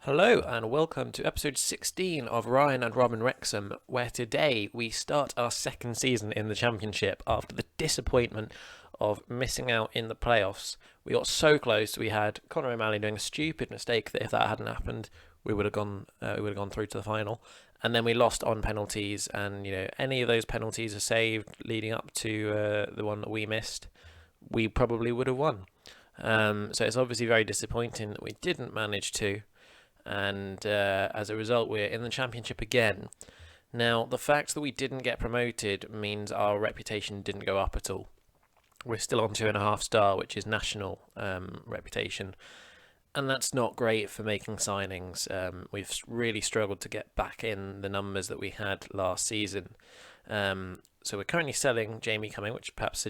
Hello and welcome to episode 16 of Ryan and Robin Wrexham, where today we start our second season in the Championship after the disappointment of missing out in the playoffs. We got so close. We had Conor O'Malley doing a stupid mistake that if that hadn't happened, we would have gone through to the final. And then we lost on penalties, and any of those penalties are saved leading up to the one that we missed, we probably would have won. So it's obviously very disappointing that we didn't manage to, and as a result we're in the Championship again. Now, the fact that we didn't get promoted means our reputation didn't go up at all. We're still on 2.5 star, which is national reputation, and that's not great for making signings. We've really struggled to get back in the numbers that we had last season. So we're currently selling Jamie Cumming, which perhaps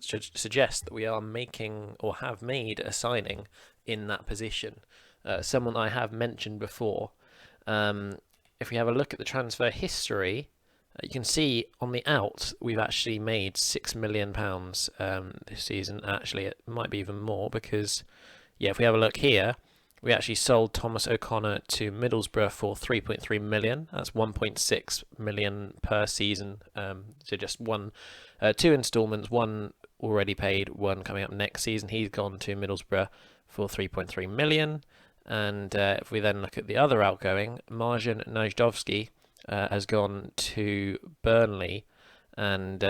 should suggest that we are making or have made a signing in that position. Someone I have mentioned before. If we have a look at the transfer history, you can see on the out we've actually made £6 million this season. Actually, it might be even more because, if we have a look here, we actually sold Thomas O'Connor to Middlesbrough for 3.3 million. That's 1.6 million per season. So just two instalments, one already paid, one coming up next season. He's gone to Middlesbrough for 3.3 million. And if we then look at the other outgoing, Marjan Najdovski has gone to Burnley, and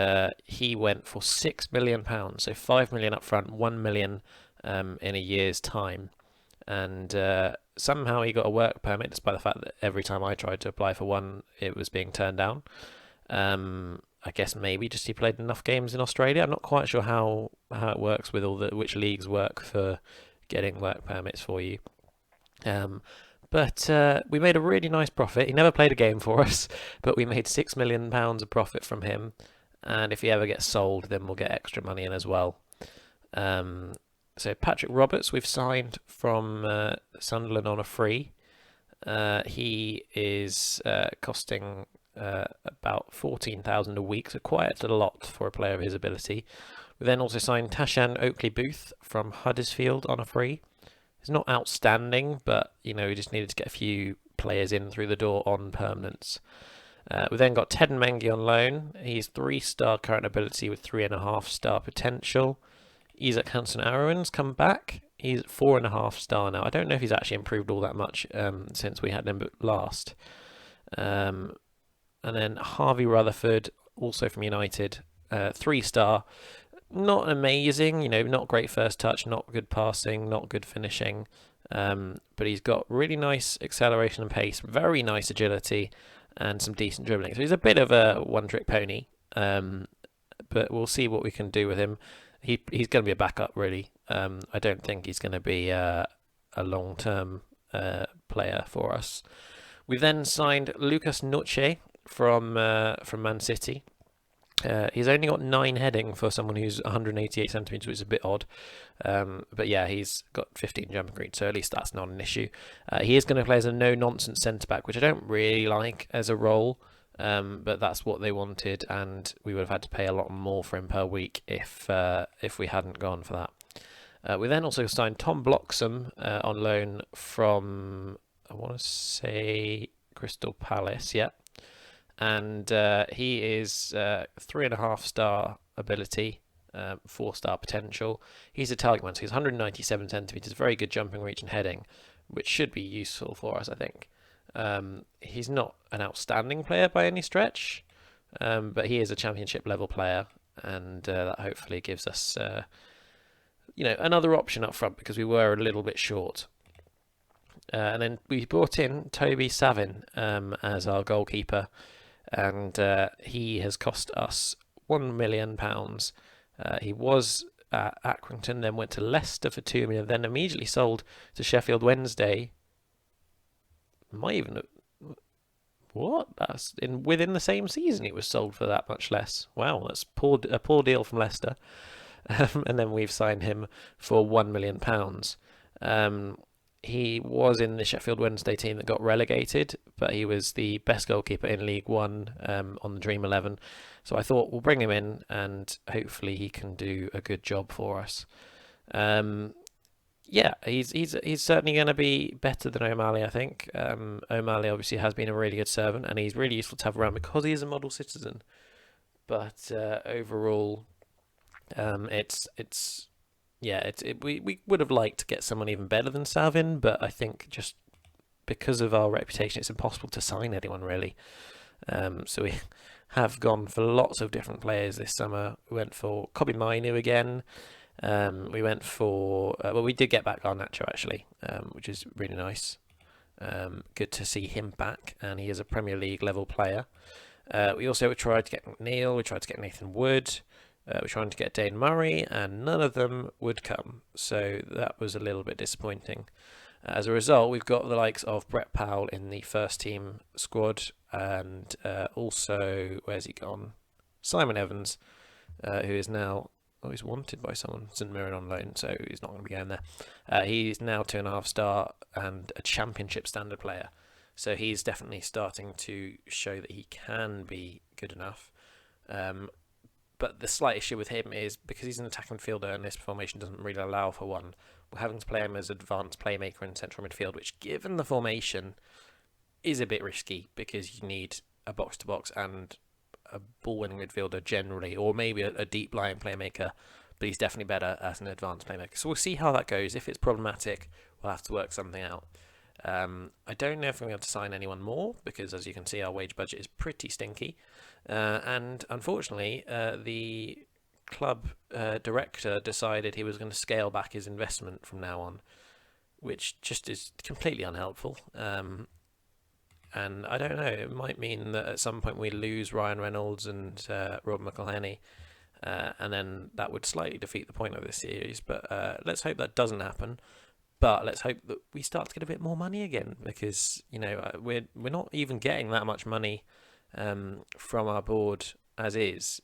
he went for £6 million. So 5 million up front, 1 million in a year's time. And somehow he got a work permit, despite the fact that every time I tried to apply for one, it was being turned down. I guess maybe just he played enough games in Australia. I'm not quite sure how it works with which leagues work for getting work permits for you. But we made a really nice profit. He never played a game for us, but we made £6 million of profit from him. And if he ever gets sold, then we'll get extra money in as well. So Patrick Roberts, we've signed from Sunderland on a free. He is costing about 14,000 a week, so quite a lot for a player of his ability. We then also signed Tashan Oakley-Booth from Huddersfield on a free. It's not outstanding, but we just needed to get a few players in through the door on permanence. We then got Ted Mengi on loan. He's 3-star current ability with 3.5-star potential. Isaac Hansen-Arowen's come back. He's 4.5-star now. I don't know if he's actually improved all that much since we had him last. And then Harvey Rutherford, also from United, 3-star. Not amazing, not great first touch, not good passing, not good finishing, but he's got really nice acceleration and pace, very nice agility, and some decent dribbling. So he's a bit of a one-trick pony, but we'll see what we can do with him. He's going to be a backup, really. I don't think he's going to be a long-term player for us. We then signed Lucas Noche from Man City. He's only got 9 heading for someone who's 188 centimetres, which is a bit odd. But yeah, he's got 15 jumping reach, so at least that's not an issue. He is going to play as a no-nonsense centre-back, which I don't really like as a role, but that's what they wanted, and we would have had to pay a lot more for him per week if we hadn't gone for that. We then also signed Tom Bloxham on loan from, I want to say, Crystal Palace, yeah. And he is 3.5-star ability, 4-star potential. He's a target man, so he's 197 centimetres, very good jumping reach and heading, which should be useful for us, I think. He's not an outstanding player by any stretch, but he is a Championship level player, and that hopefully gives us another option up front, because we were a little bit short. And then we brought in Toby Savin as our goalkeeper, and he has cost us £1 million. He was at Accrington, then went to Leicester for 2 million, then immediately sold to Sheffield Wednesday. That's within the same season he was sold for that much less. Wow, that's a poor deal from Leicester. And then we've signed him for £1 million. He was in the Sheffield Wednesday team that got relegated, but he was the best goalkeeper in League One on the Dream 11. So I thought we'll bring him in and hopefully he can do a good job for us. yeah, he's certainly going to be better than O'Malley, I think. O'Malley obviously has been a really good servant, and he's really useful to have around because he is a model citizen. But overall, it's yeah, we would have liked to get someone even better than Savin, but I think just because of our reputation, it's impossible to sign anyone really. So we have gone for lots of different players this summer. We went for Kobe Mainu again. We went for well, we did get back Garnacho actually, which is really nice. Good to see him back, and he is a Premier League level player. We also tried to get McNeil. We tried to get Nathan Wood. We're trying to get Dane Murray, and none of them would come. So that was a little bit disappointing. As a result, we've got the likes of Brett Powell in the first team squad, and also, where's he gone? Simon Evans, who is now, he's wanted by someone, St Mirren on loan, so he's not going to be going there. He's now 2.5 star and a championship standard player. So he's definitely starting to show that he can be good enough. But the slight issue with him is because he's an attacking midfielder and this formation doesn't really allow for one, we're having to play him as advanced playmaker in central midfield, which given the formation is a bit risky because you need a box-to-box and a ball-winning midfielder generally, or maybe a deep-lying playmaker, but he's definitely better as an advanced playmaker. So we'll see how that goes. If it's problematic, we'll have to work something out. I don't know if I'm going to sign anyone more because, as you can see, our wage budget is pretty stinky. And unfortunately, the club director decided he was going to scale back his investment from now on, which just is completely unhelpful. And I don't know, it might mean that at some point we lose Ryan Reynolds and Rob McElhenney, and then that would slightly defeat the point of this series. But let's hope that doesn't happen. But let's hope that we start to get a bit more money again, because we're not even getting that much money from our board as is.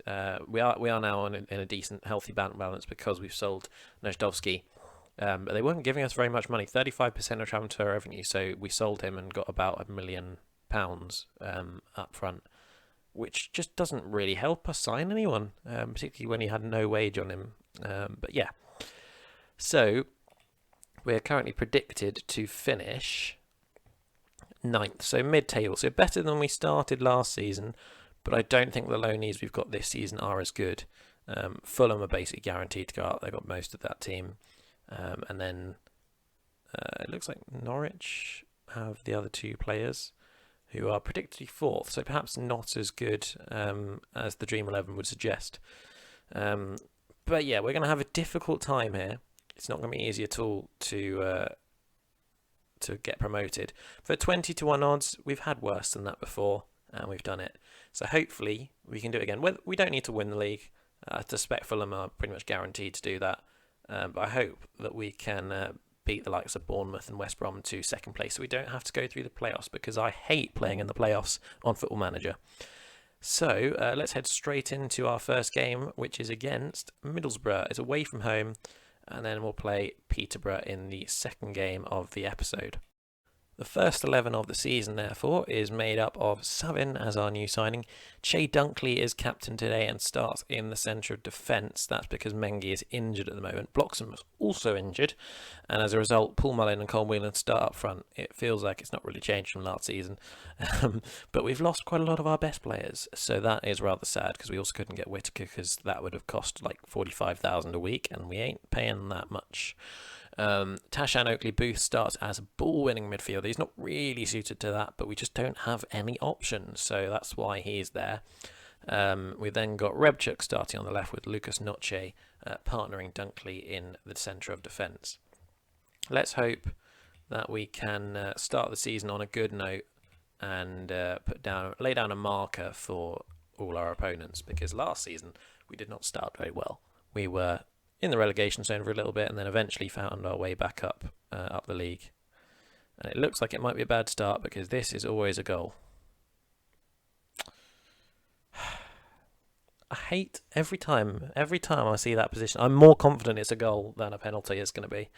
We are now in a decent, healthy bank balance because we've sold Nojdovsky, but they weren't giving us very much money. 35% of transfer revenue, so we sold him and got about £1 million up front, which just doesn't really help us sign anyone, particularly when he had no wage on him. But yeah, so we're currently predicted to finish 9th, so mid-table, so better than we started last season, but I don't think the loanees we've got this season are as good. Fulham are basically guaranteed to go up. They've got most of that team. And then it looks like Norwich have the other two players who are predicted 4th, so perhaps not as good as the Dream 11 would suggest. But yeah, we're going to have a difficult time here. It's not going to be easy at all to get promoted. For 20-1 odds, we've had worse than that before, and we've done it. So hopefully we can do it again. We don't need to win the league. I suspect Fulham are pretty much guaranteed to do that. But I hope that we can beat the likes of Bournemouth and West Brom to 2nd place, so we don't have to go through the playoffs, because I hate playing in the playoffs on Football Manager. So let's head straight into our first game, which is against Middlesbrough. It's away from home. And then we'll play Peterborough in the second game of the episode. The first 11 of the season, therefore, is made up of Savin as our new signing. Che Dunkley is captain today and starts in the centre of defence. That's because Mengi is injured at the moment. Bloxham was also injured, and as a result, Paul Mullin and Cole Whelan start up front. It feels like it's not really changed from last season, but we've lost quite a lot of our best players, so that is rather sad, because we also couldn't get Whittaker, because that would have cost like $45,000 a week, and we ain't paying that much. Tashan Oakley Booth starts as a ball-winning midfielder. He's not really suited to that, but we just don't have any options, so that's why he's there. We then got Rebchuk starting on the left with Lucas Noche partnering Dunkley in the centre of defence. Let's hope that we can start the season on a good note and lay down a marker for all our opponents, because last season we did not start very well. We were in the relegation zone for a little bit and then eventually found our way back up the league. And it looks like it might be a bad start, because this is always a goal. I hate every time I see that position. I'm more confident it's a goal than a penalty is going to be.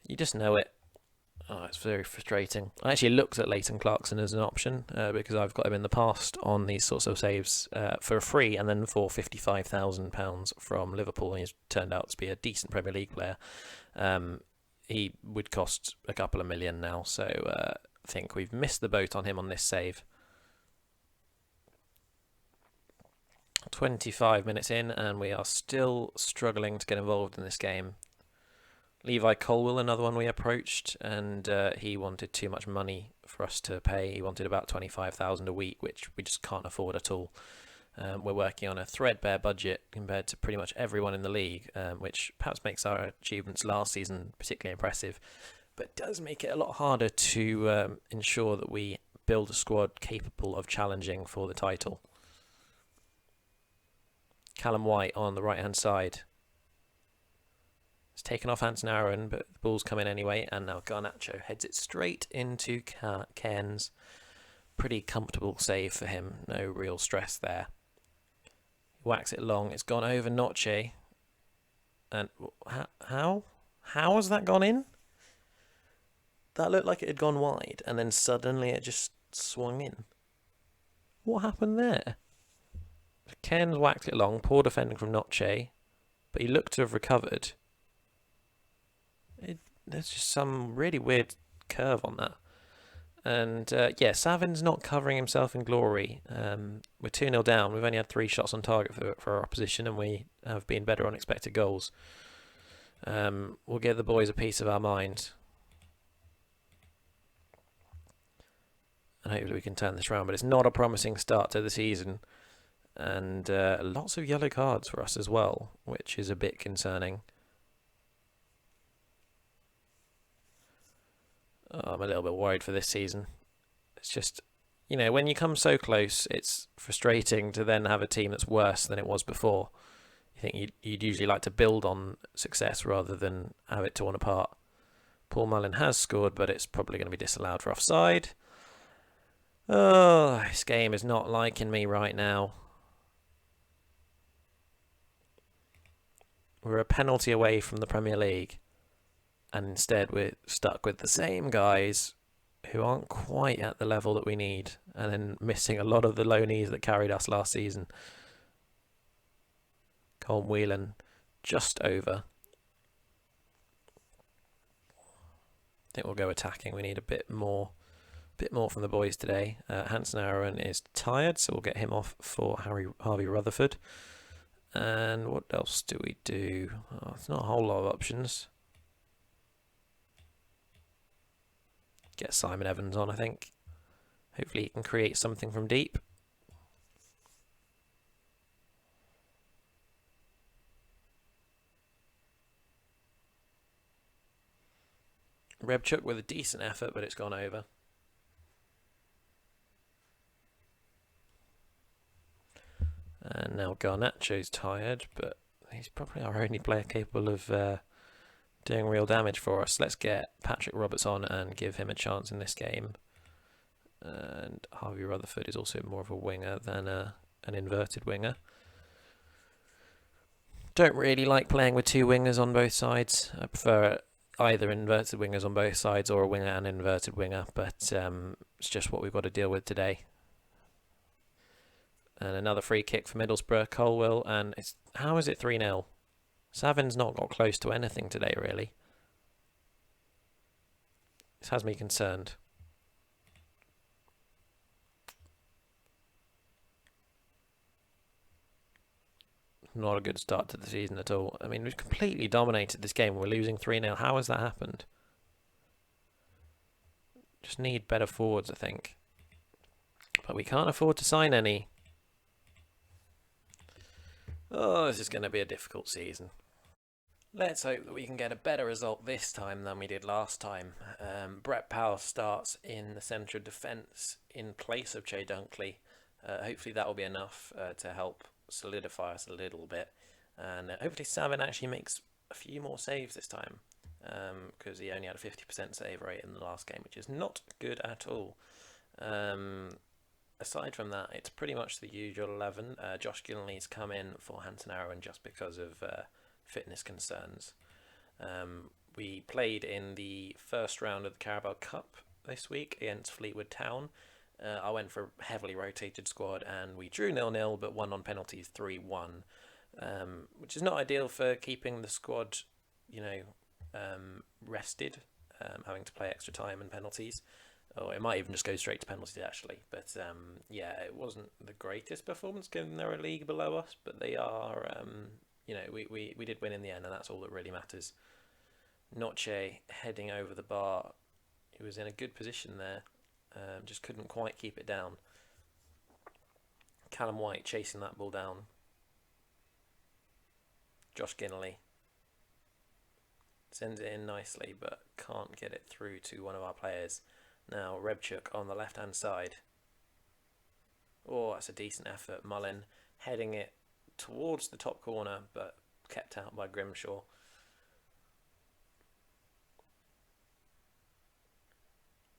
You just know it. Oh, it's very frustrating. I actually looked at Leighton Clarkson as an option because I've got him in the past on these sorts of saves for free and then for £55,000 from Liverpool. And he's turned out to be a decent Premier League player. He would cost a couple of million now, so I think we've missed the boat on him on this save. 25 minutes in, and we are still struggling to get involved in this game. Levi Colwill, another one we approached, and he wanted too much money for us to pay. He wanted about $25,000 a week, which we just can't afford at all. We're working on a threadbare budget compared to pretty much everyone in the league, which perhaps makes our achievements last season particularly impressive, but does make it a lot harder to ensure that we build a squad capable of challenging for the title. Callum White on the right-hand side. It's taken off Hanson Aaron, but the ball's come in anyway, and now Garnacho heads it straight into Cairns. Pretty comfortable save for him, no real stress there. He whacks it long, it's gone over Noche. And how has that gone in? That looked like it had gone wide, and then suddenly it just swung in. What happened there? Cairns whacked it long, poor defending from Noche, but he looked to have recovered. There's just some really weird curve on that. And yeah, Savin's not covering himself in glory. We're 2-0 down. We've only had 3 shots on target for our opposition, and we have been better on expected goals. We'll give the boys a piece of our mind. And hopefully we can turn this around. But it's not a promising start to the season. And lots of yellow cards for us as well, which is a bit concerning. I'm a little bit worried for this season. It's just, you know, when you come so close, it's frustrating to then have a team that's worse than it was before. You think you'd usually like to build on success rather than have it torn apart. Paul Mullin has scored, but it's probably going to be disallowed for offside. Oh, this game is not liking me right now. We're a penalty away from the Premier League. And instead we're stuck with the same guys who aren't quite at the level that we need. And then missing a lot of the loanees that carried us last season. Colm Whelan just over. I think we'll go attacking. We need a bit more from the boys today. Hanson Aaron is tired, so we'll get him off for Harvey Rutherford. And what else do we do? Oh, it's not a whole lot of options. Get Simon Evans on, I think. Hopefully he can create something from deep. Rebchuk with a decent effort, but it's gone over. And now Garnacho's tired, but he's probably our only player capable of doing real damage for us. Let's get Patrick Roberts on and give him a chance in this game. And Harvey Rutherford is also more of a winger than an inverted winger. Don't really like playing with 2 wingers on both sides. I prefer either inverted wingers on both sides or a winger and an inverted winger, but it's just what we've got to deal with today. And another free kick for Middlesbrough, Colwill, and how is it 3-0? Savin's not got close to anything today, really. This has me concerned. Not a good start to the season at all. I mean, we've completely dominated this game. We're losing 3-0. How has that happened? Just need better forwards, I think. But we can't afford to sign any. Oh, this is going to be a difficult season. Let's hope that we can get a better result this time than we did last time. Brett Powell starts in the centre of defence in place of Che Dunkley. Hopefully that will be enough to help solidify us a little bit. And hopefully Savin actually makes a few more saves this time. Because he only had a 50% save rate in the last game, which is not good at all. Aside from that, it's pretty much the usual 11. Josh Gilney's come in for Hanson Aaron just because of fitness concerns. We played in the first round of the Carabao Cup this week against Fleetwood Town. I went for a heavily rotated squad and we drew 0-0 but won on penalties 3-1, which is not ideal for keeping the squad, rested, having to play extra time and penalties. Or it might even just go straight to penalties actually. But it wasn't the greatest performance given they're a league below us, but they are, we did win in the end and that's all that really matters. Noche heading over the bar. He was in a good position there, just couldn't quite keep it down. Callum White chasing that ball down. Josh Ginnelly sends it in nicely, but can't get it through to one of our players. Now Rebchuk on the left-hand side. Oh, that's a decent effort. Mullin heading it towards the top corner, but kept out by Grimshaw.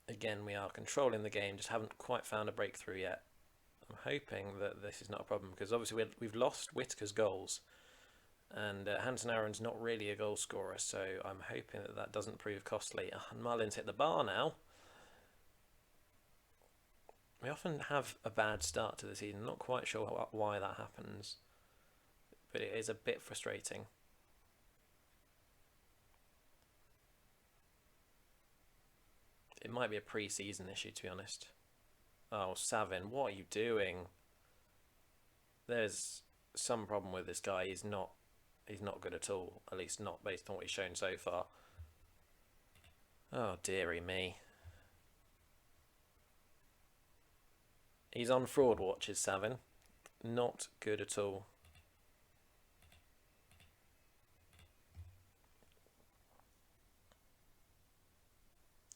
Again, we are controlling the game, just haven't quite found a breakthrough yet. I'm hoping that this is not a problem, because obviously we've lost Whittaker's goals, and Hanson Aaron's not really a goal scorer, so I'm hoping that doesn't prove costly. And Mullin's hit the bar now. We often have a bad start to the season, not quite sure why that happens, but it is a bit frustrating. It might be a pre-season issue, to be honest. Oh, Savin, what are you doing? There's some problem with this guy. He's not good at all. At least not based on what he's shown so far. Oh, dearie me. He's on fraud watch, is Savin. Not good at all.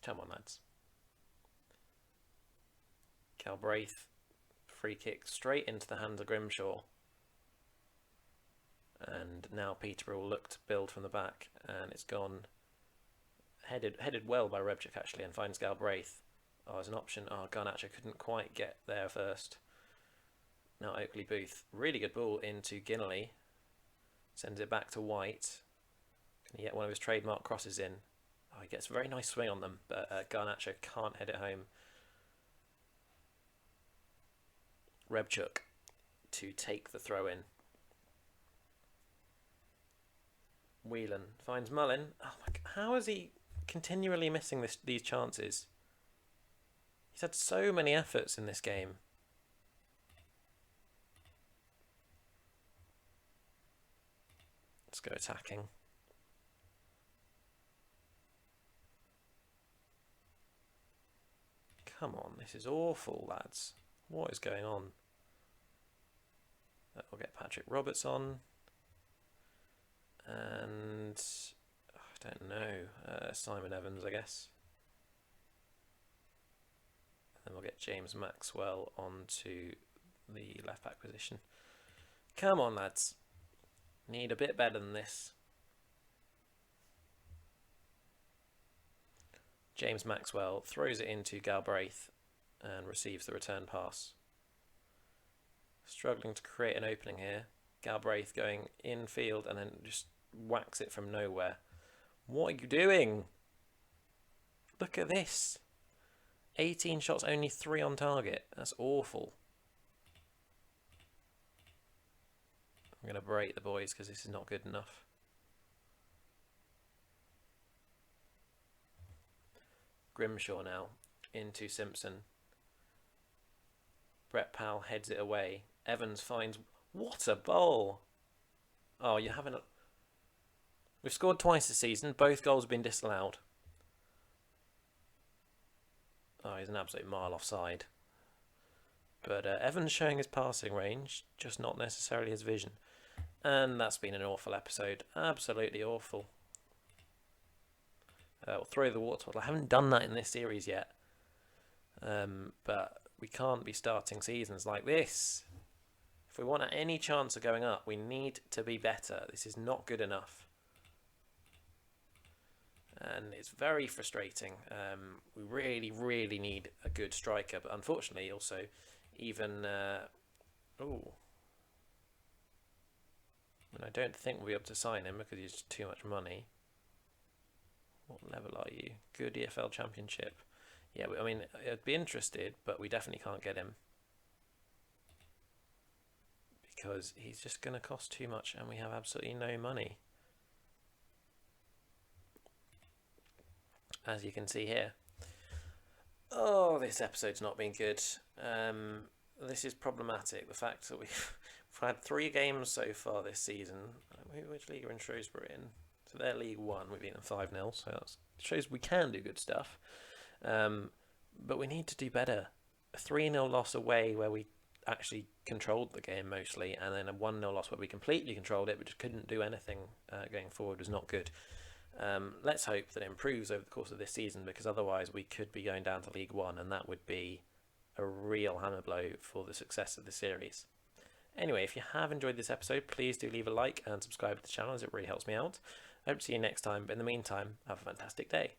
Come on, lads. Galbraith, free kick straight into the hands of Grimshaw. And now Peterborough will look to build from the back, and it's gone. Headed well by Rebchuk actually, and finds Galbraith. Oh, as an option. Oh, Garnacho couldn't quite get there first. Now Oakley Booth, really good ball into Ginnelly. Sends it back to White. Can he get one of his trademark crosses in? Oh, he gets a very nice swing on them, but Garnacho can't head it home. Rebchuk to take the throw in. Whelan finds Mullin. Oh my God, how is he continually missing these chances? He's had so many efforts in this game. Let's go attacking. Come on, this is awful, lads. What is going on? We'll get Patrick Roberts on. And I don't know, Simon Evans, I guess. And then we'll get James Maxwell onto the left back position. Come on, lads. Need a bit better than this. James Maxwell throws it into Galbraith and receives the return pass. Struggling to create an opening here. Galbraith going infield and then just whacks it from nowhere. What are you doing? Look at this. 18 shots, only 3 on target. That's awful. I'm going to berate the boys because this is not good enough. Grimshaw now into Simpson. Brett Powell heads it away. Evans finds... What a bowl! Oh, you haven't... We've scored twice this season. Both goals have been disallowed. Oh, he's an absolute mile offside. But Evans showing his passing range, just not necessarily his vision. And that's been an awful episode. Absolutely awful. We'll throw the water bottle. I haven't done that in this series yet. But we can't be starting seasons like this. If we want any chance of going up, we need to be better. This is not good enough. And it's very frustrating. We really, really need a good striker. But unfortunately, also, even... I don't think we'll be able to sign him because he's too much money. What level are you? Good EFL Championship. Yeah, I mean, I'd be interested, but we definitely can't get him. Because he's just going to cost too much and we have absolutely no money. As you can see here. Oh, this episode's not been good. This is problematic. The fact that we've had 3 games so far this season. Which league are in Shrewsbury in? So they're League 1. We've beaten them 5-0. So that shows we can do good stuff. But we need to do better. A 3-0 loss away where we actually controlled the game mostly, and then a 1-0 loss where we completely controlled it but just couldn't do anything going forward was not good. Let's hope that it improves over the course of this season, because otherwise we could be going down to League 1, and that would be a real hammer blow for the success of the series. Anyway, if you have enjoyed this episode, please do leave a like and subscribe to the channel, as it really helps me out. I hope to see you next time, but in the meantime, have a fantastic day.